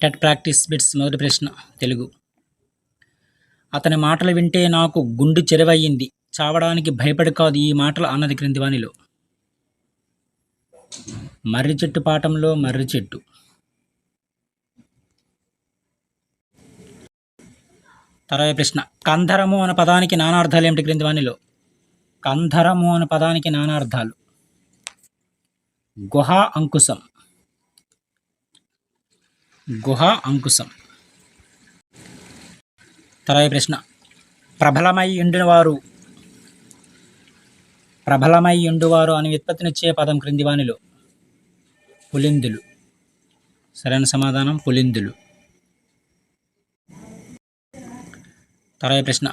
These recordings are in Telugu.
టెట్ ప్రాక్టీస్ బిట్స్ మొదటి ప్రశ్న తెలుగు. అతని మాటలు వింటే నాకు గుండు చెరువయ్యింది, చావడానికి భయపడి కాదు ఈ మాటలు అన్నది క్రింది వానిలో. మర్రి చెట్టు పాఠంలో మర్రి చెట్టు. తర్వాత ప్రశ్న కంధరము అనే పదానికి నానార్థాలు ఏమిటి క్రింది వానిలో? కంధరము అనే పదానికి నానార్థాలు. గుహ అంకుశం. గుహ అంకుశం. తర్వాత ప్రశ్న ప్రబలమై ఉండినవారు. ప్రబలమై ఉండువారు అని వ్యుత్పత్తినిచ్చే పదం క్రింది వానిలో. పులిందులు. సరైన సమాధానం పులిందులు. తర్వాత ప్రశ్న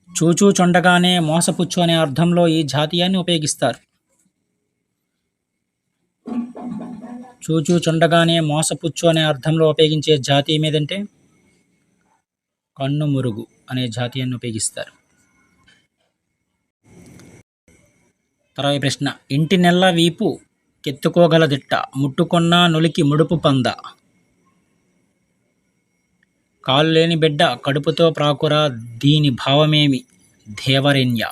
చూచూ చుండగానే మోసపుచ్చు అనే అర్థంలో ఈ జాతీయాన్ని ఉపయోగిస్తారు. చూచూ చుండగానే మోసపుచ్చు అనే అర్థంలో ఉపయోగించే జాతీయం ఏదంటే కన్ను మురుగు అనే జాతీయాన్ని ఉపయోగిస్తారు. తర్వాత ప్రశ్న ఇంటి నెల్ల వీపు కెత్తుకోగల దిట్ట, ముట్టుకున్న నులికి ముడుపు పంద, కాలు లేని బిడ్డ కడుపుతో ప్రాకుర, దీని భావమేమి దేవరెన్య.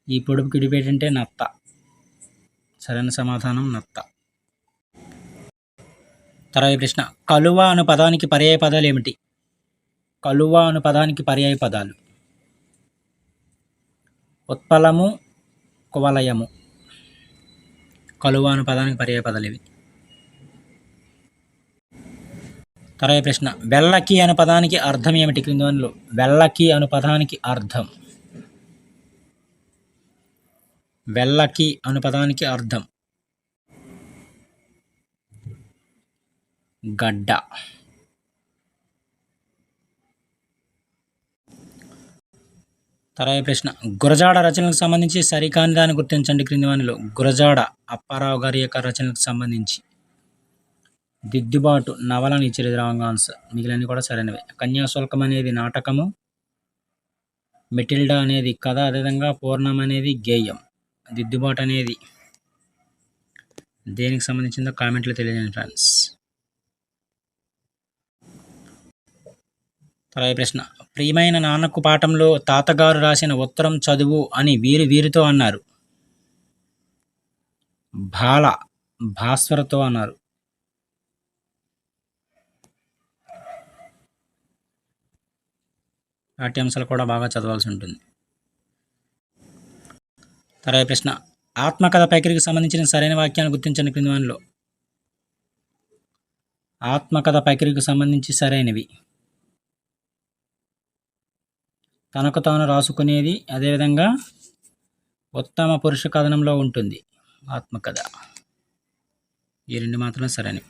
ఈ పొడుపు కిడిపేటంటే నత్త. సరైన సమాధానం నత్త. తర్వాత ప్రశ్న కలువ అను పదానికి పర్యాయ పదాలు ఏమిటి? కలువ అను పదానికి పర్యాయ పదాలు ఉత్పలము, కువలయము. కలువ అను పదానికి పర్యాయ పదాలు ఇవి. తర్వాత ప్రశ్న వెల్లకి అను పదానికి అర్థం ఏమిటి క్రింది వానిలో? వెల్లకి అను పదానికి అర్థం. వెల్లకి అను పదానికి అర్థం గడ్డ. తర్వాత ప్రశ్న గురజాడ రచనలకు సంబంధించి సరికాని దాన్ని గుర్తించండి క్రింది వానిలో. గురజాడ అప్పారావు గారి యొక్క రచనలకు సంబంధించి దిద్దుబాటు నవలను ఇచ్చేది రాంగ్ ఆన్సర్. మిగిలినవి కూడా సరైనవే. కన్యాశుల్కం అనేది నాటకము, మెటిల్డా అనేది కథ, అదేవిధంగా పూర్ణం అనేది గేయం. దిద్దుబాటు అనేది దేనికి సంబంధించిందో కామెంట్లో తెలియజేయండి ఫ్రెండ్స్. తర్వాత ప్రశ్న ప్రియమైన నాన్నకు పాఠంలో తాతగారు రాసిన ఉత్తరం చదువు అని వీరితో అన్నారు. భాస్వరతో అన్నారు. పాఠ్యాంశాలు కూడా బాగా చదవాల్సి ఉంటుంది. తర్వాత ప్రశ్న ఆత్మకథ ప్రక్రియకు సంబంధించిన సరైన వాక్యాన్ని గుర్తించండి క్రింది వానిలో. ఆత్మకథ ప్రక్రియకు సంబంధించి సరైనవి తనకు తాను రాసుకునేది, అదేవిధంగా ఉత్తమ పురుష కథనంలో ఉంటుంది ఆత్మకథ. ఈ రెండు మాత్రమే సరైనవి.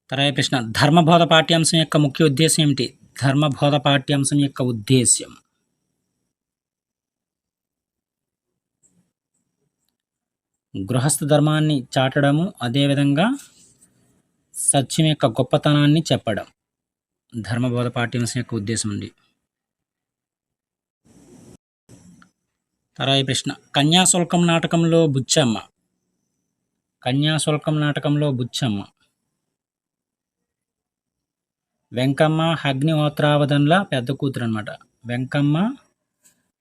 తర్వాత ప్రశ్న ధర్మబోధ పాఠ్యాంశం యొక్క ముఖ్య ఉద్దేశం ఏమిటి? ధర్మబోధ పాఠ్యాంశం యొక్క ఉద్దేశ్యం గృహస్థ ధర్మాన్ని చాటడము, అదేవిధంగా సత్యం యొక్క గొప్పతనాన్ని చెప్పడం. ధర్మబోధ పాఠ్యాంశం యొక్క ఉద్దేశం అండి. తర్వాత ప్రశ్న కన్యాశుల్కం నాటకంలో బుచ్చమ్మ. కన్యాశుల్కం నాటకంలో బుచ్చమ్మ వెంకమ్మ అగ్నిహోత్రావధానుల పెద్ద కూతురు అనమాట. వెంకమ్మ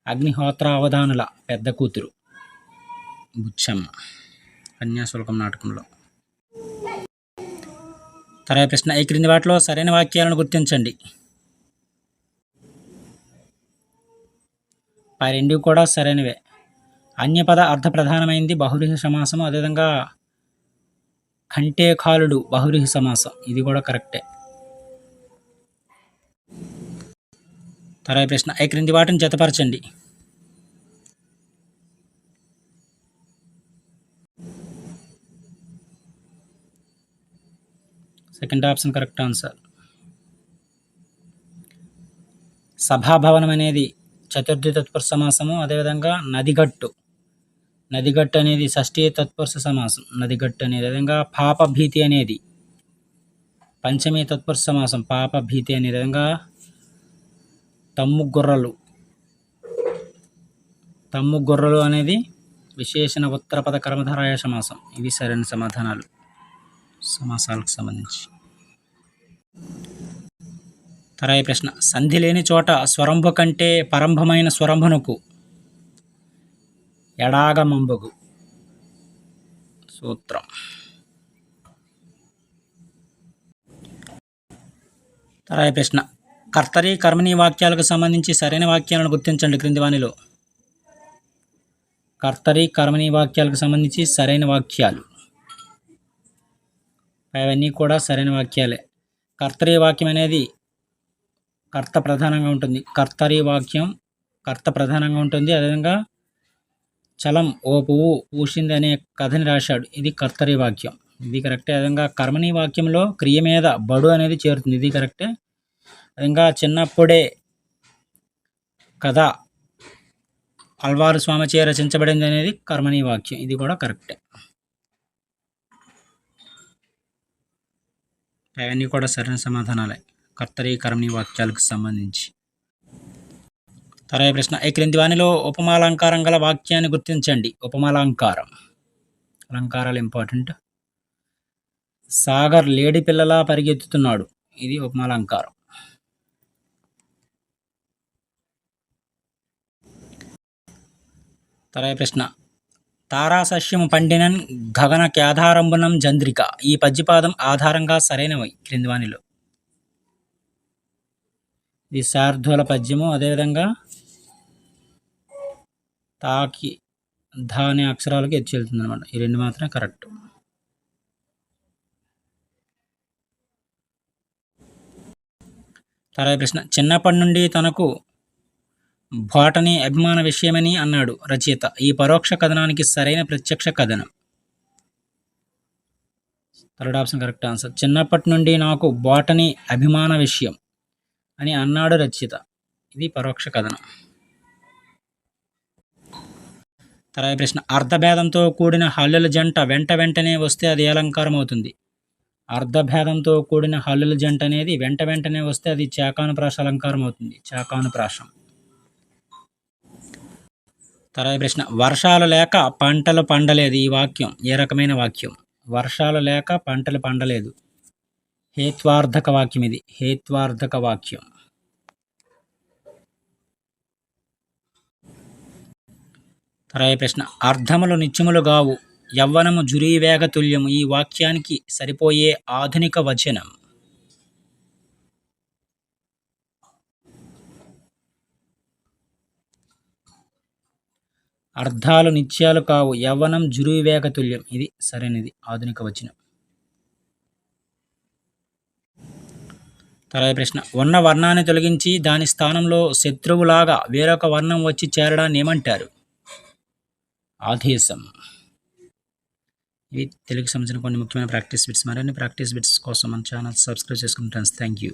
అగ్నిహోత్రావధానుల పెద్ద కూతురు బుచ్చమ్మ కన్యాశుల్కం నాటకంలో. తర్వాత ప్రశ్న ఈ క్రింది వాటిలో సరైన వాక్యాలను గుర్తించండి. పై రెండు కూడా సరైనవే. అన్యపద అర్థ ప్రధానమైంది బహువ్రీహి సమాసము, అదేవిధంగా కంటేకాలుడు బహువ్రీహి సమాసం. ఇది కూడా కరెక్టే. తర్వాత ప్రశ్న ఈ క్రింది వాటిని జతపరచండి. Second option correct answer. సభాభవనం అనేది చతుర్థి తత్పురుష సమాసము, అదేవిధంగా నదిగట్టు అనేది షష్ఠీ తత్పురుష సమాసం. నదిగట్టు అనేది, అదేవిధంగా పాపభీతి అనేది పంచమీ తత్పురుష సమాసం. పాపభీతి అనే విధంగా తమ్ము గొర్రెలు అనేది విశేషణ ఉత్తరపద కర్మధారయ సమాసం. ఇవి సరైన సమాధానాలు సమాసాలకు సంబంధించి. తరాయి ప్రశ్న. సంధి లేని చోట స్వరంభు కంటే పరంభమైన స్వరంభునకు ఎడాగమంబగు సూత్రం. తరాయి ప్రశ్న. కర్తరి కర్మణి వాక్యాలకు సంబంధించి సరైన వాక్యాలను గుర్తించండి క్రింది వానిలో. కర్తరి కర్మణి వాక్యాలకు సంబంధించి సరైన వాక్యాలు. అవన్నీ కూడా సరైన వాక్యాలే. కర్తరి వాక్యం అనేది కర్త ప్రధానంగా ఉంటుంది. కర్తరి వాక్యం కర్త ప్రధానంగా ఉంటుంది. అదేవిధంగా చలం ఓ పువ్వు పూసింది అనే కథని రాశాడు. ఇది కర్తరి వాక్యం. ఇది కరెక్టే. అదేవిధంగా కర్మణి వాక్యంలో క్రియ మీద బడు అనేది చేరుతుంది. ఇది కరెక్టే. అదేవిధంగా చిన్నప్పుడే కథ అల్వారు స్వామిచే రచించబడింది అనేది కర్మణి వాక్యం. ఇది కూడా కరెక్టే. అవన్నీ కూడా సరైన సమాధానాలే కర్తరి కర్మణి వాక్యాలకు సంబంధించి. తరాయి ప్రశ్న. ఈ క్రింది వానిలో ఉపమాలంకారం గల వాక్యాన్ని గుర్తించండి. ఉపమాలంకారం. అలంకారాలు ఇంపార్టెంట్. సాగర్ లేడి పిల్లలా పరిగెత్తుతున్నాడు. ఇది ఉపమాలంకారం. తరాయి ప్రశ్న. తారాసస్యము పండినన్ గగన క్యాధారంబునం చంద్రిక. ఈ పద్యపాదం ఆధారంగా సరైనవి క్రింది వానిలో. ఇది శార్దూల పద్యము. అదేవిధంగా తాకి ధ అనే అక్షరాలకు ఎత్తి వెళ్తుంది అనమాట. ఈ రెండు మాత్రమే కరెక్ట్. తరాయి ప్రశ్న. చిన్నప్పటి నుండి తనకు బాటనీ అభిమాన విషయమని అన్నాడు రచయిత. ఈ పరోక్ష కథనానికి సరైన ప్రత్యక్ష కథనం. Third option correct answer. చిన్నప్పటి నుండి నాకు బాటనీ అభిమాన విషయం అని అన్నాడు రచయిత. ఇది పరోక్ష కథనం. తరాయి ప్రశ్న. అర్ధభేదంతో కూడిన హల్లుల జంట వెంట వెంటనే వస్తే అది ఏ అలంకారం అవుతుంది? అర్ధభేదంతో కూడిన హల్లుల జంట అనేది వెంట వెంటనే వస్తే అది చాకానుప్రాస అలంకారం అవుతుంది. చాకానుప్రాసం. తరాయి ప్రశ్న. వర్షాలు లేక పంటలు పండలేదు. ఈ వాక్యం ఏ రకమైన వాక్యం? వర్షాలు లేక పంటలు పండలేదు. హేత్వార్థక వాక్యం. ఇది హేత్వార్థక వాక్యం. తరాయి ప్రశ్న. అర్థములు నిత్యములు గావు, యవ్వనము జురీవేగ తుల్యము. ఈ వాక్యానికి సరిపోయే ఆధునిక వచనం. అర్థాలు నిత్యాలు కావు, యవ్వనం జురీవేగ తుల్యం. ఇది సరైనది ఆధునిక వచనం. తరాయి ప్రశ్న. ఉన్న వర్ణాన్ని తొలగించి దాని స్థానంలో శత్రువులాగా వేరొక వర్ణం వచ్చి చేరడాన్ని ఏమంటారు? ఆదేశం. ఇవి తెలుగుకి సంబంధించిన కొన్ని ముఖ్యమైన ప్రాక్టీస్ బిట్స్. మరిన్ని ప్రాక్టీస్ బిట్స్ కోసం మన ఛానల్ సబ్స్క్రైబ్ చేసుకుని ఫ్రెండ్స్. Thank you.